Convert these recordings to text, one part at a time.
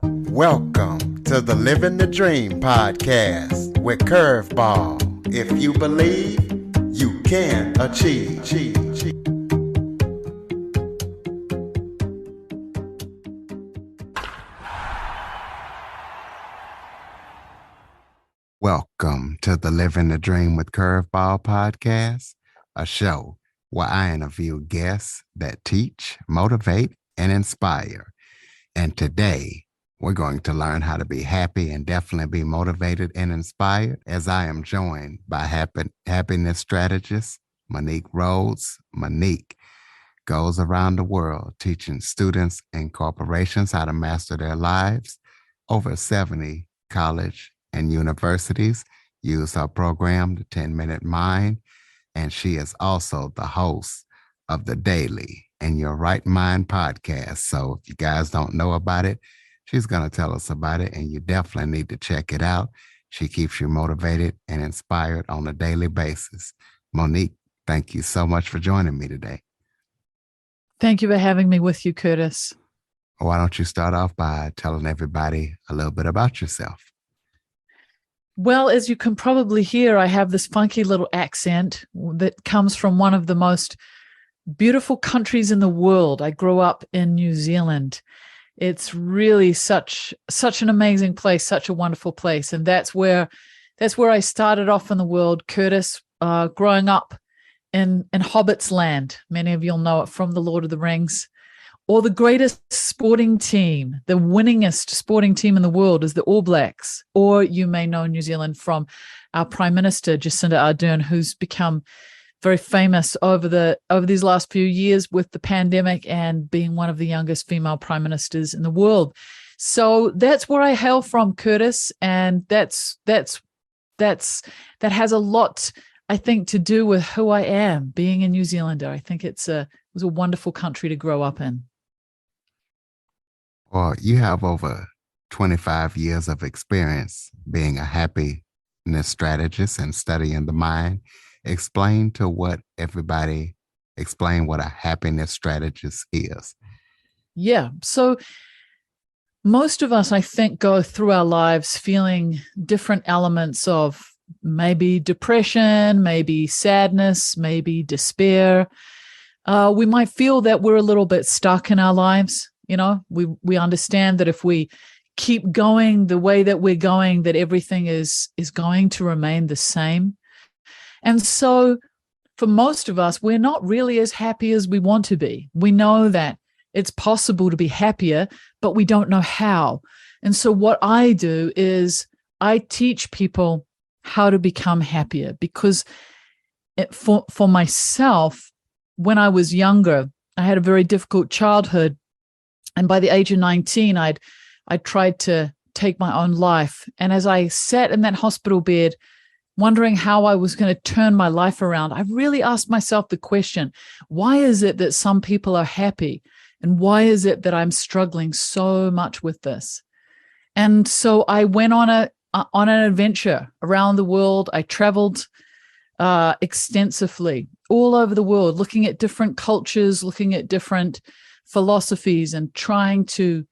Welcome to the Living the Dream podcast with Curveball. If you believe, you can achieve. Welcome to the Living the Dream with Curveball podcast, a show where I interview guests that teach, motivate, and inspire. And today, we're going to learn how to be happy and definitely be motivated and inspired, as I am joined by happiness strategist Monique Rhodes. Monique goes around the world teaching students and corporations how to master their lives. Over 70 college and universities use her program, the 10-Minute Mind, and she is also the host of the Daily In Your Right Mind podcast. So if you guys don't know about it, she's going to tell us about it, and you definitely need to check it out. She keeps you motivated and inspired on a daily basis. Monique, thank you so much for joining me today. Thank you for having me with you, Curtis. Why don't you start off by telling everybody a little bit about yourself? Well, as you can probably hear, I have this funky little accent that comes from one of the most beautiful countries in the world. I grew up in New Zealand. It's really such an amazing place, such a wonderful place. And that's where I started off in the world, Curtis, growing up in Hobbit's Land. Many of you'll know it from The Lord of the Rings. Or the greatest sporting team, the winningest sporting team in the world is the All Blacks. Or you may know New Zealand from our Prime Minister, Jacinda Ardern, who's become very famous over these last few years with the pandemic and being one of the youngest female prime ministers in the world. So that's where I hail from, Curtis, and that has a lot, I think, to do with who I am, being a New Zealander. I think it was a wonderful country to grow up in. Well, you have over 25 years of experience being a happiness strategist and studying the mind. Explain what a happiness strategist is. Yeah. So most of us, I think, go through our lives feeling different elements of maybe depression, maybe sadness, maybe despair. We might feel that we're a little bit stuck in our lives. You know, we understand that if we keep going the way that we're going, that everything is going to remain the same. And so for most of us, we're not really as happy as we want to be. We know that it's possible to be happier, but we don't know how. And so what I do is I teach people how to become happier, because for myself, when I was younger, I had a very difficult childhood. And by the age of 19, I tried to take my own life. And as I sat in that hospital bed, wondering how I was going to turn my life around, I really asked myself the question, why is it that some people are happy? And why is it that I'm struggling so much with this? And so I went on an adventure around the world. I traveled extensively all over the world, looking at different cultures, looking at different philosophies, and trying to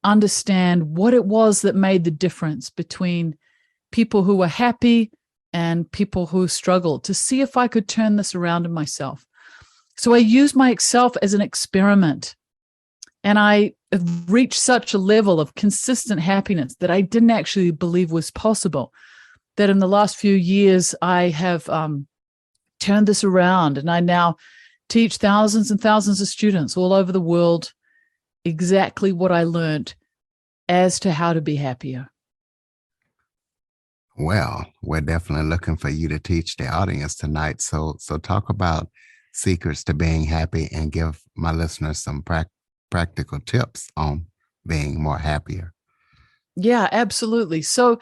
understand what it was that made the difference between people who were happy and people who struggled, to see if I could turn this around in myself. So I used myself as an experiment, and I have reached such a level of consistent happiness that I didn't actually believe was possible, that in the last few years I have turned this around, and I now teach thousands and thousands of students all over the world exactly what I learned as to how to be happier. Well, we're definitely looking for you to teach the audience tonight. So talk about secrets to being happy and give my listeners some practical tips on being more happier. Yeah, absolutely. So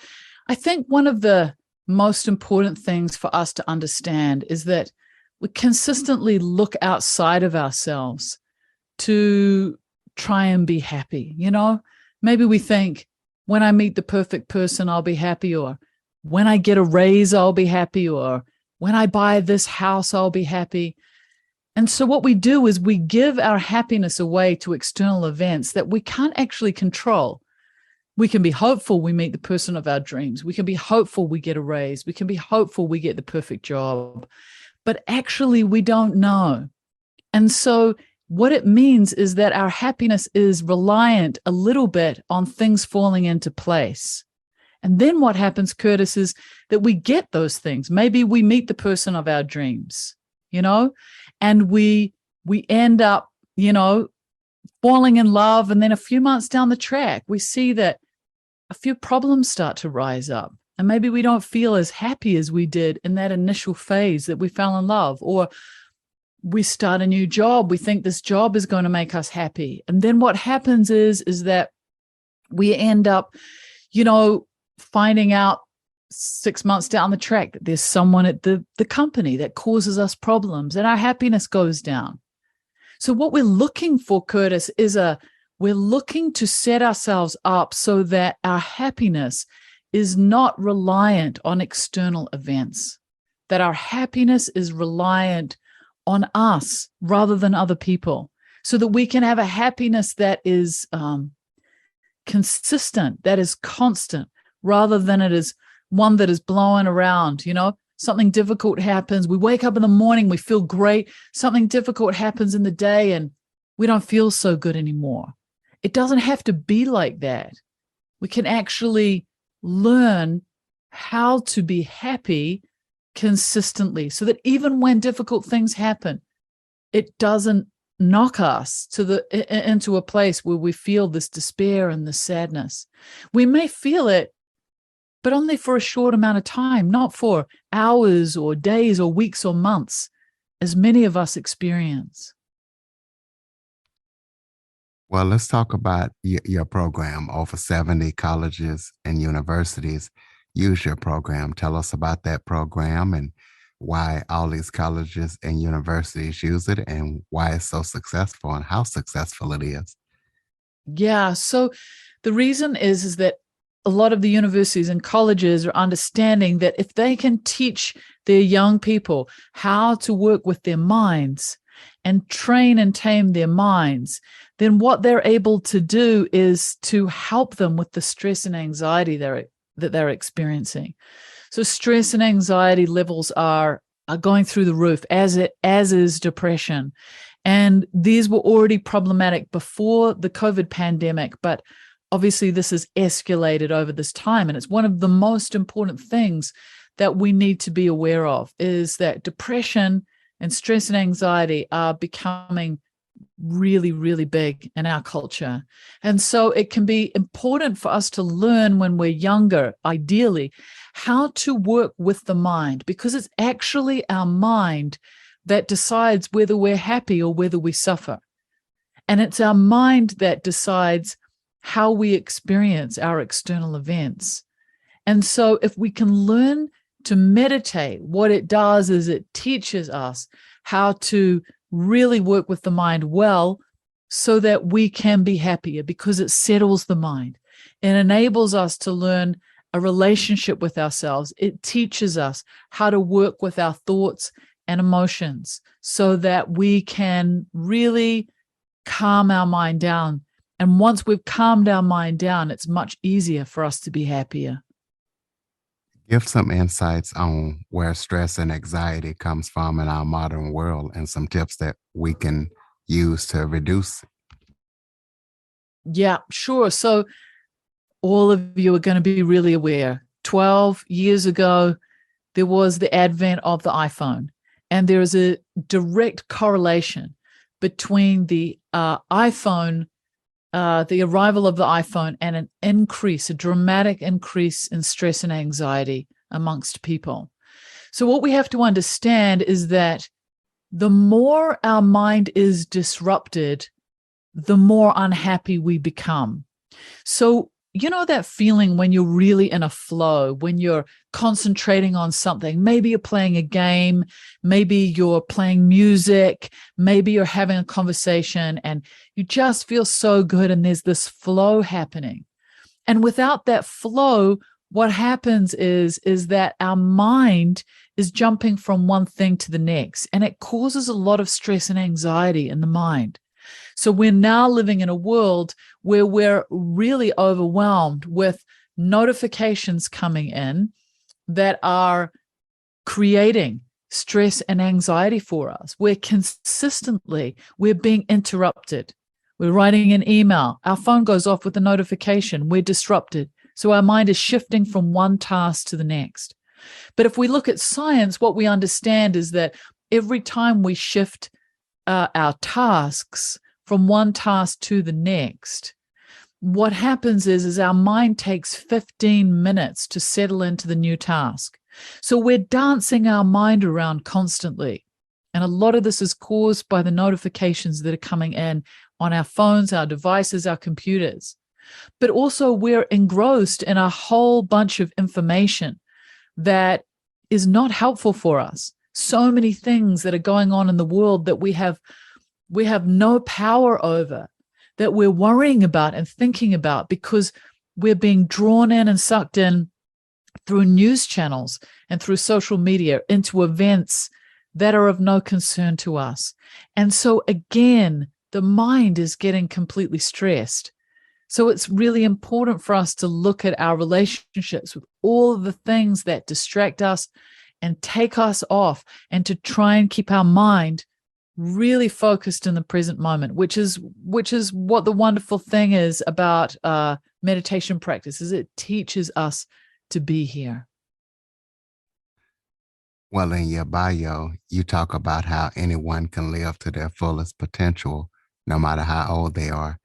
I think one of the most important things for us to understand is that we consistently look outside of ourselves to try and be happy. You know, maybe we think, when I meet the perfect person, I'll be happy, or when I get a raise, I'll be happy, or when I buy this house, I'll be happy. And so what we do is we give our happiness away to external events that we can't actually control. We can be hopeful we meet the person of our dreams. We can be hopeful we get a raise. We can be hopeful we get the perfect job. But actually, we don't know. And so what it means is that our happiness is reliant a little bit on things falling into place. And then what happens, Curtis, is that we get those things. Maybe we meet the person of our dreams, and we end up, falling in love. And then a few months down the track, we see that a few problems start to rise up. And maybe we don't feel as happy as we did in that initial phase that we fell in love. Or we start a new job. We think this job is going to make us happy. And then what happens is that we end up, finding out 6 months down the track that there's someone at the company that causes us problems, and our happiness goes down. So what we're looking for, Curtis, is we're looking to set ourselves up so that our happiness is not reliant on external events, that our happiness is reliant on us rather than other people, so that we can have a happiness that is consistent, that is constant, rather than it is one that is blowing around. Something difficult happens. We wake up in the morning, we feel great. Something difficult happens in the day and we don't feel so good anymore. It doesn't have to be like that. We can actually learn how to be happy consistently so that even when difficult things happen, it doesn't knock us into a place where we feel this despair and this sadness. We may feel it, but only for a short amount of time, not for hours or days or weeks or months, as many of us experience. Well, let's talk about your program. Over 70 colleges and universities use your program. Tell us about that program and why all these colleges and universities use it and why it's so successful and how successful it is. Yeah, so the reason is that a lot of the universities and colleges are understanding that if they can teach their young people how to work with their minds and train and tame their minds, then what they're able to do is to help them with the stress and anxiety that they're experiencing. So stress and anxiety levels are going through the roof, as is depression. And these were already problematic before the COVID pandemic, but obviously this has escalated over this time. And it's one of the most important things that we need to be aware of, is that depression and stress and anxiety are becoming really, really big in our culture. And so it can be important for us to learn when we're younger, ideally, how to work with the mind, because it's actually our mind that decides whether we're happy or whether we suffer. And it's our mind that decides how we experience our external events. And so if we can learn to meditate, what it does is it teaches us how to really work with the mind well so that we can be happier, because it settles the mind. It enables us to learn a relationship with ourselves. It teaches us how to work with our thoughts and emotions so that we can really calm our mind down. And once we've calmed our mind down, it's much easier for us to be happier. Give some insights on where stress and anxiety comes from in our modern world and some tips that we can use to reduce it. Yeah, sure. So all of you are going to be really aware. 12 years ago, there was the advent of the iPhone, and there is a direct correlation between the iPhone, the arrival of the iPhone, and an increase, a dramatic increase in stress and anxiety amongst people. So what we have to understand is that the more our mind is disrupted, the more unhappy we become. So you know that feeling when you're really in a flow, when you're concentrating on something? Maybe you're playing a game, maybe you're playing music, maybe you're having a conversation, and you just feel so good, and there's this flow happening. And without that flow, what happens is that our mind is jumping from one thing to the next, and it causes a lot of stress and anxiety in the mind. So we're now living in a world where we're really overwhelmed with notifications coming in that are creating stress and anxiety for us. We're being interrupted. We're writing an email. Our phone goes off with a notification. We're disrupted. So our mind is shifting from one task to the next. But if we look at science, what we understand is that every time we shift our tasks from one task to the next, what happens is our mind takes 15 minutes to settle into the new task. So we're dancing our mind around constantly. And a lot of this is caused by the notifications that are coming in on our phones, our devices, our computers. But also we're engrossed in a whole bunch of information that is not helpful for us. So many things that are going on in the world that we have no power over, that we're worrying about and thinking about because we're being drawn in and sucked in through news channels and through social media into events that are of no concern to us. And so again, the mind is getting completely stressed. So it's really important for us to look at our relationships with all of the things that distract us and take us off, and to try and keep our mind really focused in the present moment, which is what the wonderful thing is about meditation practice, is it teaches us to be here. Well, in your bio, you talk about how anyone can live to their fullest potential, no matter how old they are.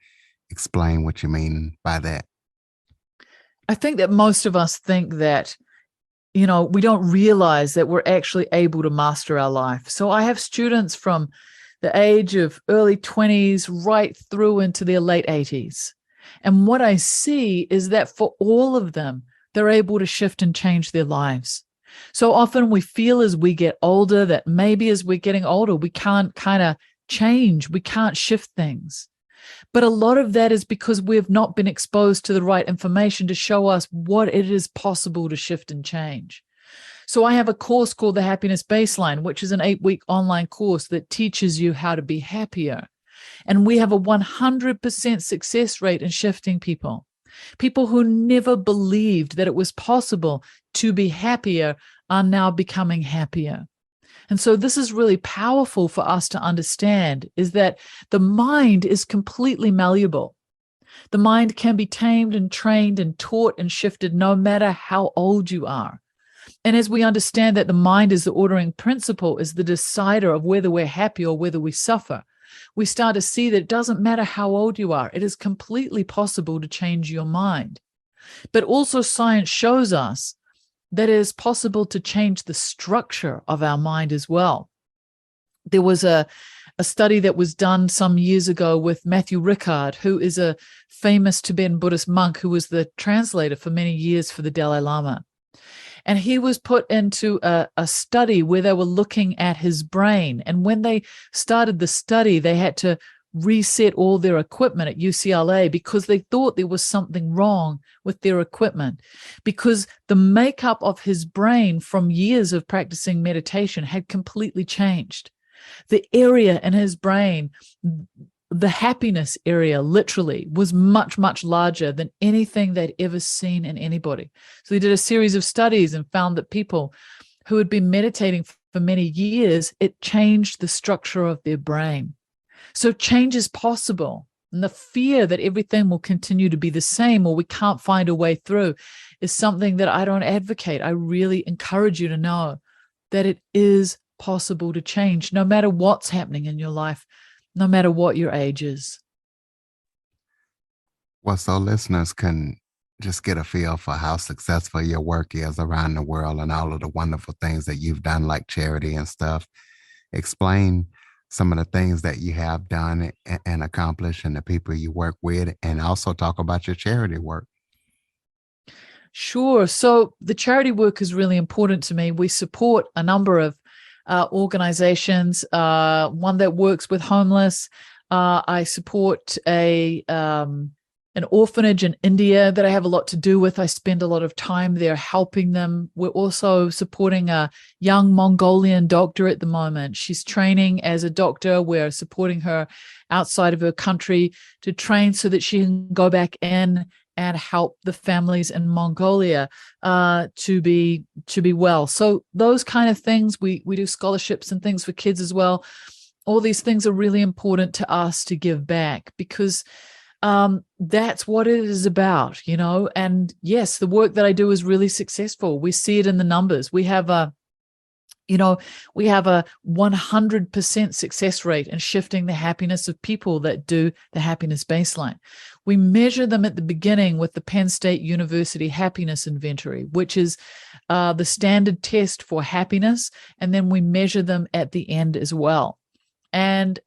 Explain what you mean by that. I think that most of us think that, we don't realize that we're actually able to master our life. So I have students from the age of early 20s right through into their late 80s. And what I see is that for all of them, they're able to shift and change their lives. So often we feel as we get older that maybe as we're getting older, we can't kind of change, we can't shift things. But a lot of that is because we've not been exposed to the right information to show us what it is possible to shift and change. So I have a course called the Happiness Baseline, which is an 8-week online course that teaches you how to be happier. And we have a 100% success rate in shifting people. People who never believed that it was possible to be happier are now becoming happier. And so this is really powerful for us to understand, is that the mind is completely malleable. The mind can be tamed and trained and taught and shifted no matter how old you are. And as we understand that the mind is the ordering principle, is the decider of whether we're happy or whether we suffer, we start to see that it doesn't matter how old you are. It is completely possible to change your mind. But also science shows us that it is possible to change the structure of our mind as well. There was a study that was done some years ago with Matthew Ricard, who is a famous Tibetan Buddhist monk who was the translator for many years for the Dalai Lama. And he was put into a study where they were looking at his brain. And when they started the study, they had to reset all their equipment at UCLA because they thought there was something wrong with their equipment, because the makeup of his brain from years of practicing meditation had completely changed. The area in his brain, the happiness area, literally was much, much larger than anything they'd ever seen in anybody. So they did a series of studies and found that people who had been meditating for many years, it changed the structure of their brain. So change is possible. And the fear that everything will continue to be the same or we can't find a way through is something that I don't advocate. I really encourage you to know that it is possible to change no matter what's happening in your life, no matter what your age is. Well, so listeners can just get a feel for how successful your work is around the world and all of the wonderful things that you've done, like charity and stuff. Explain some of the things that you have done and accomplished and the people you work with, and also talk about your charity work. Sure. So the charity work is really important to me. We support a number of organizations, one that works with homeless. I support a an orphanage in India that I have a lot to do with. I spend a lot of time there helping them. We're also supporting a young Mongolian doctor at the moment. She's training as a doctor. We're supporting her outside of her country to train so that she can go back in and help the families in Mongolia to be well. So those kind of things, we do scholarships and things for kids as well. All these things are really important to us to give back, because that's what it is about, And yes, the work that I do is really successful. We see it in the numbers. We have a 100% success rate in shifting the happiness of people that do the happiness baseline. We measure them at the beginning with the Penn State University Happiness Inventory, which is the standard test for happiness. And then we measure them at the end as well. And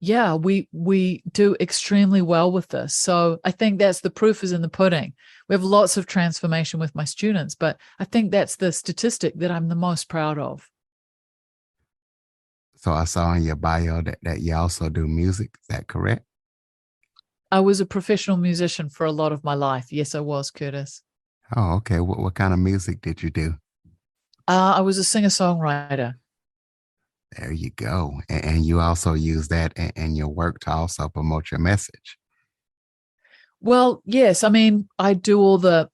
we do extremely well with this. So I think that's the proof is in the pudding. We have lots of transformation with my students, but I think that's the statistic that I'm the most proud of. So I saw in your bio that you also do music. Is that correct? I was a professional musician for a lot of my life. Yes, I was, Curtis. Oh, okay. What kind of music did you do? I was a singer-songwriter. There you go. And you also use that in your work to also promote your message. Well, yes. I mean, I do all the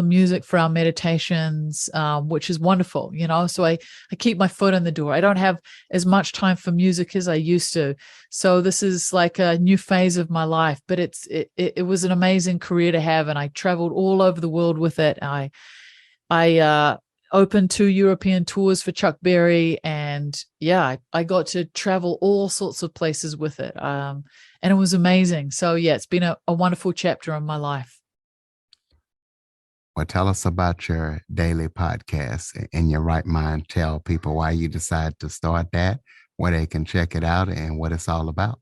music for our meditations, which is wonderful, So I keep my foot in the door. I don't have as much time for music as I used to. So this is like a new phase of my life, but it was an amazing career to have, and I traveled all over the world with it. I opened 2 European tours for Chuck Berry, and I got to travel all sorts of places with it. And it was amazing. So it's been a wonderful chapter in my life. Well, tell us about your daily podcast, In Your Right Mind. Tell people why you decided to start that, where they can check it out, and what it's all about.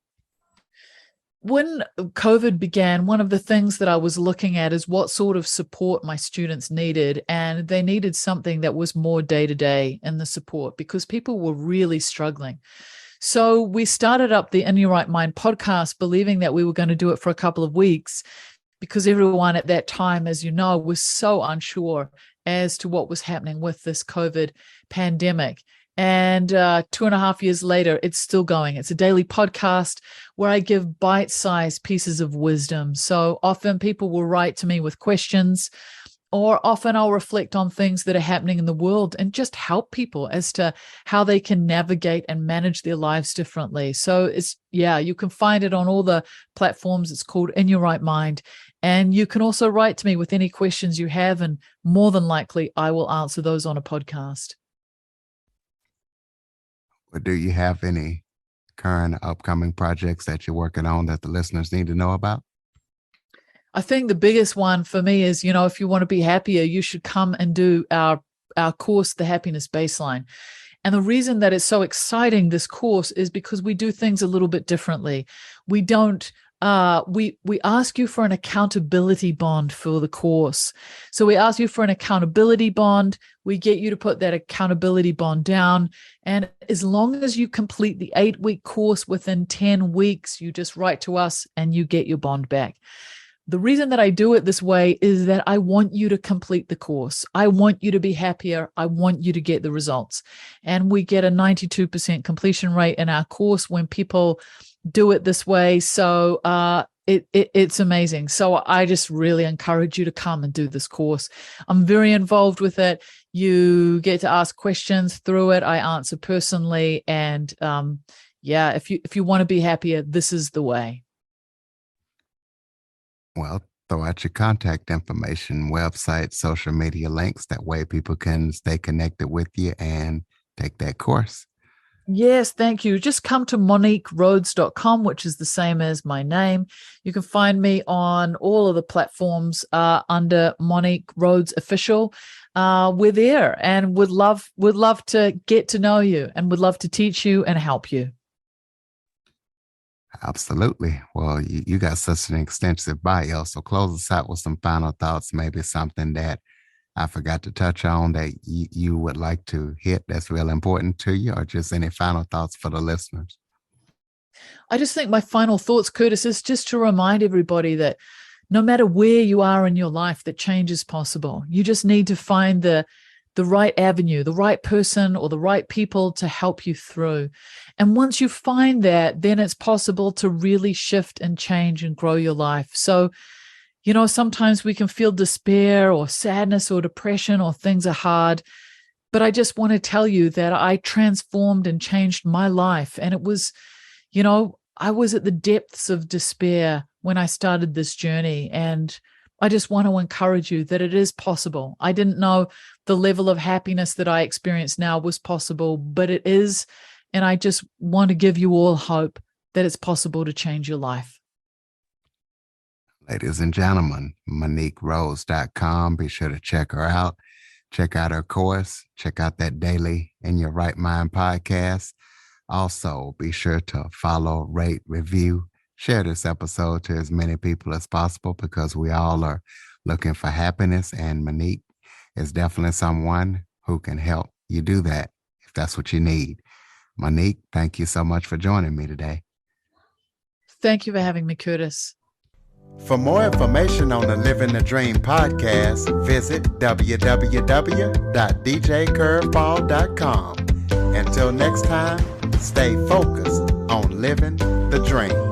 When COVID began, one of the things that I was looking at is what sort of support my students needed. And they needed something that was more day-to-day in the support, because people were really struggling. So we started up the In Your Right Mind podcast, believing that we were going to do it for a couple of weeks, because everyone at that time, as you know, was so unsure as to what was happening with this COVID pandemic. And 2.5 years later, it's still going. It's a daily podcast where I give bite-sized pieces of wisdom. So often people will write to me with questions, or often I'll reflect on things that are happening in the world and just help people as to how they can navigate and manage their lives differently. So you can find it on all the platforms. It's called In Your Right Mind. And you can also write to me with any questions you have, and more than likely I will answer those on a podcast. Or do you have any current upcoming projects that you're working on that the listeners need to know about? I think the biggest one for me is, if you want to be happier, you should come and do our course, The Happiness Baseline. And the reason that it's so exciting, this course, is because we do things a little bit differently. We don't we ask you for an accountability bond for the course. So we ask you for an accountability bond. We get you to put that accountability bond down. And as long as you complete the 8-week course within 10 weeks, you just write to us and you get your bond back. The reason that I do it this way is that I want you to complete the course. I want you to be happier. I want you to get the results. And we get a 92% completion rate in our course when people do it this way. So it's amazing. So I just really encourage you to come and do this course. I'm very involved with it. You get to ask questions through it. I answer personally. And if you want to be happier, this is the way. Well, throw out your contact information, website, social media links. That way people can stay connected with you and take that course. Yes, thank you. Just come to moniquerhodes.com, which is the same as my name. You can find me on all of the platforms under Monique Rhodes Official. We're there and would love to get to know you and would love to teach you and help you. Absolutely. Well, you got such an extensive bio. So close us out with some final thoughts, maybe something that I forgot to touch on that you would like to hit that's real important to you, or just any final thoughts for the listeners. I just think my final thoughts, Curtis, is just to remind everybody that no matter where you are in your life, that change is possible. You just need to find the right avenue, the right person or the right people to help you through. And once you find that, then it's possible to really shift and change and grow your life. So, sometimes we can feel despair or sadness or depression or things are hard. But I just want to tell you that I transformed and changed my life. And it was, I was at the depths of despair when I started this journey. And I just want to encourage you that it is possible. I didn't know the level of happiness that I experience now was possible, but it is. And I just want to give you all hope that it's possible to change your life. Ladies and gentlemen, moniquerhodes.com. Be sure to check her out. Check out her course. Check out that Daily In Your Right Mind podcast. Also, be sure to follow, rate, review, share this episode to as many people as possible because we all are looking for happiness, and Monique is definitely someone who can help you do that if that's what you need. Monique, thank you so much for joining me today. Thank you for having me, Curtis. For more information on the Living the Dream podcast, visit www.djcurveball.com. Until next time, stay focused on living the dream.